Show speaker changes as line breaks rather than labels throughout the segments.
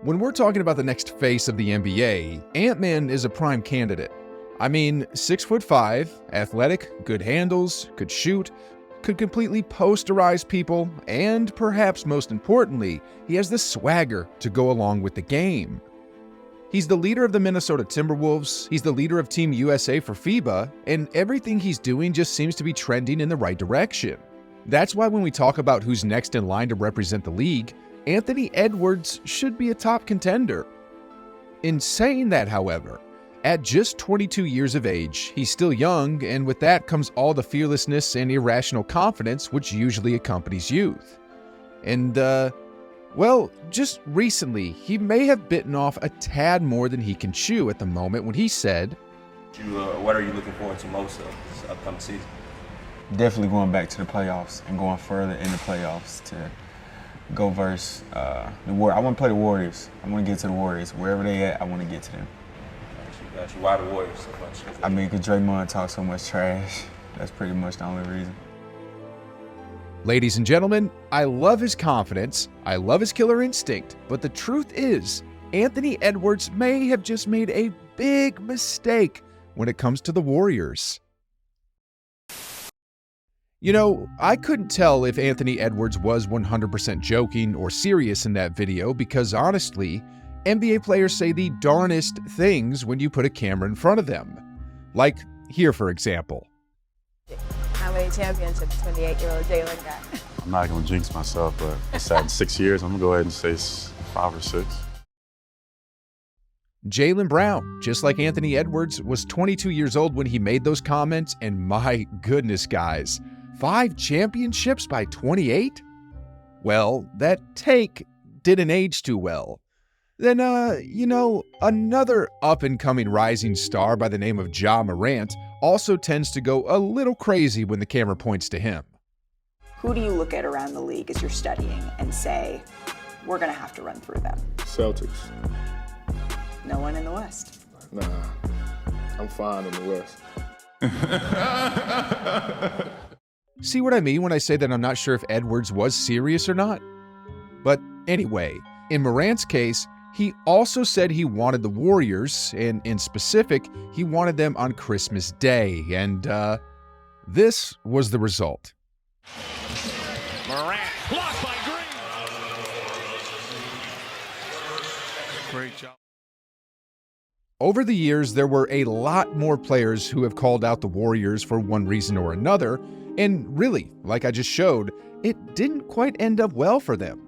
When we're talking about the next face of the NBA, Ant-Man is a prime candidate. I mean, 6'5", athletic, good handles, could shoot, could completely posterize people, and perhaps most importantly, he has the swagger to go along with the game. He's the leader of the Minnesota Timberwolves, he's the leader of Team USA for FIBA, and everything he's doing just seems to be trending in the right direction. That's why when we talk about who's next in line to represent the league, Anthony Edwards should be a top contender. In saying that, however, at just 22 years of age, he's still young, and with that comes all the fearlessness and irrational confidence which usually accompanies youth. And, well, just recently, he may have bitten off a tad more than he can chew at the moment when he said,
what are you looking forward to most of this upcoming season?
Definitely going back to the playoffs and going further in the playoffs to go versus the Warriors. I want to play the Warriors. I want to get to the Warriors. Wherever they at, I want to get to them.
Got you. Why the Warriors so much?
I mean, because Draymond talks so much trash. That's pretty much the only reason.
Ladies and gentlemen, I love his confidence, I love his killer instinct, but the truth is, Anthony Edwards may have just made a big mistake when it comes to the Warriors. You know, I couldn't tell if Anthony Edwards was 100% joking or serious in that video because honestly, NBA players say the darnest things when you put a camera in front of them. Like here, for example.
How many championships 28-year-old Jalen got?
I'm not going to jinx myself, but it's at 6 years. I'm going to go ahead and say 5 or 6.
Jaylen Brown, just like Anthony Edwards, was 22 years old when he made those comments, and my goodness, guys, 5 championships by 28? Well, that take didn't age too well. Then, another up-and-coming rising star by the name of Ja Morant also tends to go a little crazy when the camera points to him.
Who do you look at around the league as you're studying and say, we're going to have to run through them?
Celtics.
No one in the West?
Nah, I'm fine in the West.
See what I mean when I say that I'm not sure if Edwards was serious or not? But anyway, in Morant's case, he also said he wanted the Warriors, and in specific, he wanted them on Christmas Day, and this was the result.
Morant, blocked by Green. Great job.
Over the years, there were a lot more players who have called out the Warriors for one reason or another, and really, like I just showed, it didn't quite end up well for them.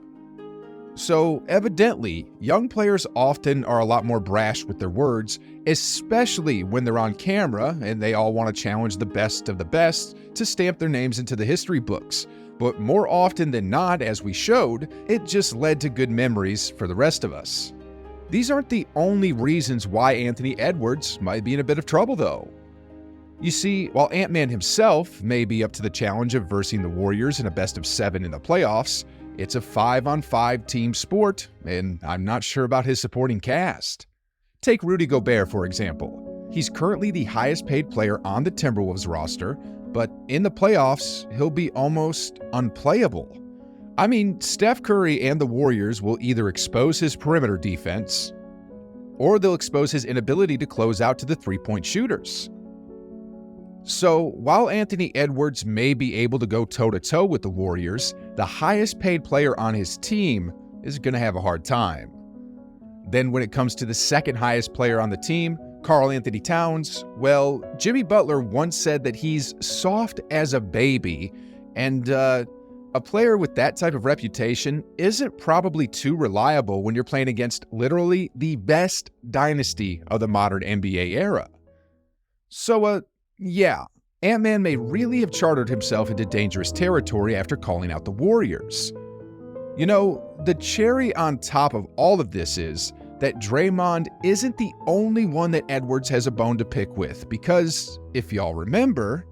So evidently, young players often are a lot more brash with their words, especially when they're on camera and they all want to challenge the best of the best to stamp their names into the history books. But more often than not, as we showed, it just led to good memories for the rest of us. These aren't the only reasons why Anthony Edwards might be in a bit of trouble, though. You see, while Ant-Man himself may be up to the challenge of versing the Warriors in a best-of-7 in the playoffs, it's a 5-on-5 team sport, and I'm not sure about his supporting cast. Take Rudy Gobert, for example. He's currently the highest-paid player on the Timberwolves roster, but in the playoffs, he'll be almost unplayable. I mean, Steph Curry and the Warriors will either expose his perimeter defense, or they'll expose his inability to close out to the three-point shooters. So, while Anthony Edwards may be able to go toe-to-toe with the Warriors, the highest-paid player on his team is going to have a hard time. Then when it comes to the second highest player on the team, Karl Anthony Towns, well, Jimmy Butler once said that he's soft as a baby, and a player with that type of reputation isn't probably too reliable when you're playing against literally the best dynasty of the modern NBA era. So, yeah, Ant-Man may really have chartered himself into dangerous territory after calling out the Warriors. You know, the cherry on top of all of this is that Draymond isn't the only one that Edwards has a bone to pick with, because, if y'all remember...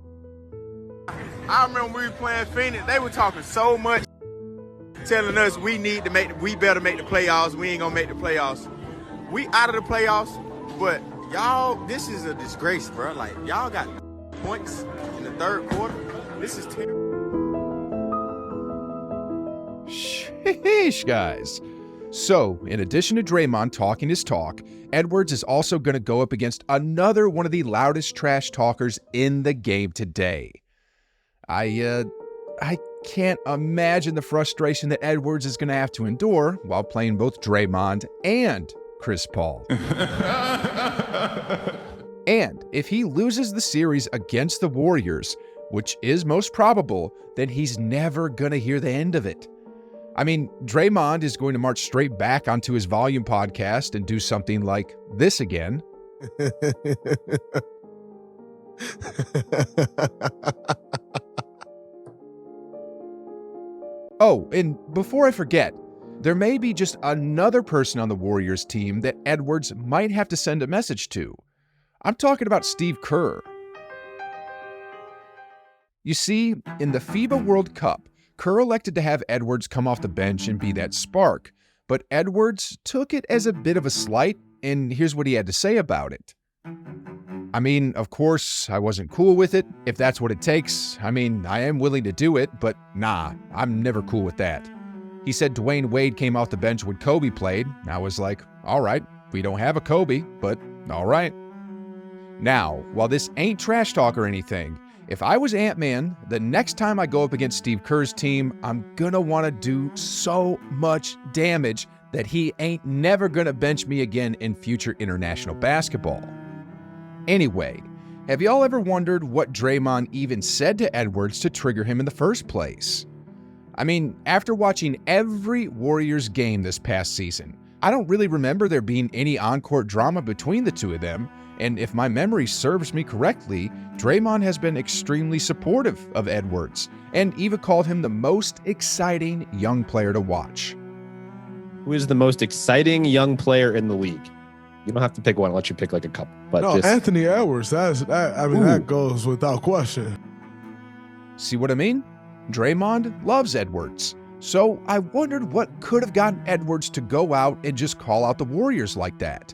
I remember we were playing Phoenix, they were talking so much, telling us we better make the playoffs, we ain't gonna make the playoffs. We out of the playoffs, but y'all, this is a disgrace, bro. Like, y'all got points in the third quarter. This is terrible.
Sheesh, guys. So, in addition to Draymond talking his talk, Edwards is also going to go up against another one of the loudest trash talkers in the game today. I can't imagine the frustration that Edwards is going to have to endure while playing both Draymond and Chris Paul. And if he loses the series against the Warriors, which is most probable, then he's never going to hear the end of it. I mean, Draymond is going to march straight back onto his Volume podcast and do something like this again. Oh, and before I forget, there may be just another person on the Warriors team that Edwards might have to send a message to. I'm talking about Steve Kerr. You see, in the FIBA World Cup, Kerr elected to have Edwards come off the bench and be that spark, but Edwards took it as a bit of a slight, and here's what he had to say about it. I mean, of course, I wasn't cool with it. If that's what it takes, I mean, I am willing to do it, but nah, I'm never cool with that. He said Dwayne Wade came off the bench when Kobe played. I was like, all right, we don't have a Kobe, but all right. Now, while this ain't trash talk or anything, if I was Ant-Man, the next time I go up against Steve Kerr's team, I'm gonna wanna do so much damage that he ain't never gonna bench me again in future international basketball. Anyway, have y'all ever wondered what Draymond even said to Edwards to trigger him in the first place? I mean, after watching every Warriors game this past season, I don't really remember there being any on-court drama between the two of them, and if my memory serves me correctly, Draymond has been extremely supportive of Edwards, and even called him the most exciting young player to watch.
Who is the most exciting young player in the league? You don't have to pick one. I'll let you pick like a couple. But
No,
just...
Anthony Edwards. That goes without question.
See what I mean? Draymond loves Edwards. So I wondered what could have gotten Edwards to go out and just call out the Warriors like that.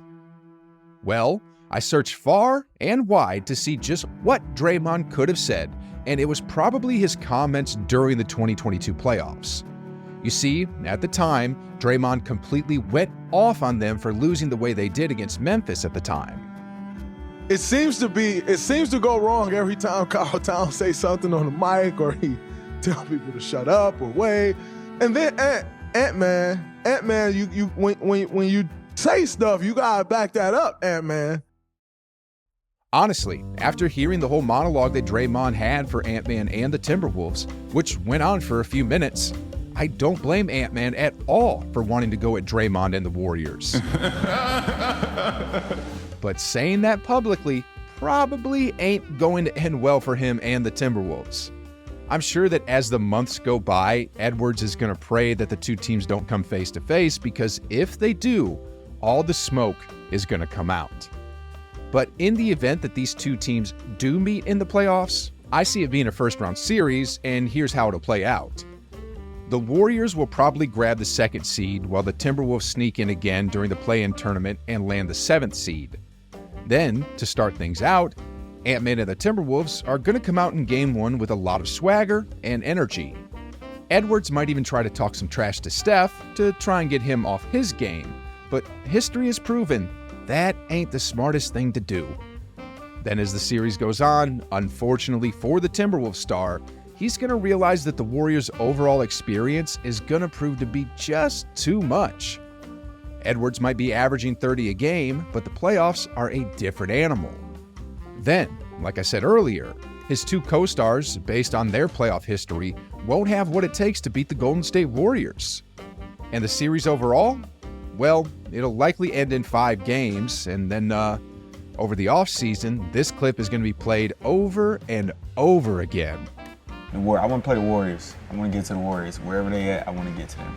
Well, I searched far and wide to see just what Draymond could have said, and it was probably his comments during the 2022 playoffs. You see, at the time, Draymond completely went off on them for losing the way they did against Memphis at the time.
It seems to go wrong every time Karl Towns say something on the mic, or he tell people to shut up or wait. And then Ant-Man, when you say stuff, you gotta back that up, Ant-Man.
Honestly, after hearing the whole monologue that Draymond had for Ant-Man and the Timberwolves, which went on for a few minutes, I don't blame Ant-Man at all for wanting to go at Draymond and the Warriors. But saying that publicly probably ain't going to end well for him and the Timberwolves. I'm sure that as the months go by, Edwards is going to pray that the two teams don't come face to face, because if they do, all the smoke is going to come out. But in the event that these two teams do meet in the playoffs, I see it being a first-round series, and here's how it'll play out. The Warriors will probably grab the 2nd seed, while the Timberwolves sneak in again during the play-in tournament and land the 7th seed. Then, to start things out, Ant-Man and the Timberwolves are going to come out in Game 1 with a lot of swagger and energy. Edwards might even try to talk some trash to Steph to try and get him off his game, but history has proven that ain't the smartest thing to do. Then as the series goes on, unfortunately for the Timberwolves star, he's going to realize that the Warriors' overall experience is going to prove to be just too much. Edwards might be averaging 30 a game, but the playoffs are a different animal. Then, like I said earlier, his two co-stars, based on their playoff history, won't have what it takes to beat the Golden State Warriors. And the series overall? Well, it'll likely end in 5 games, and then over the offseason, this clip is going to be played over and over again.
I want to play the Warriors. I want to get to the Warriors. Wherever they at, I want to get to them.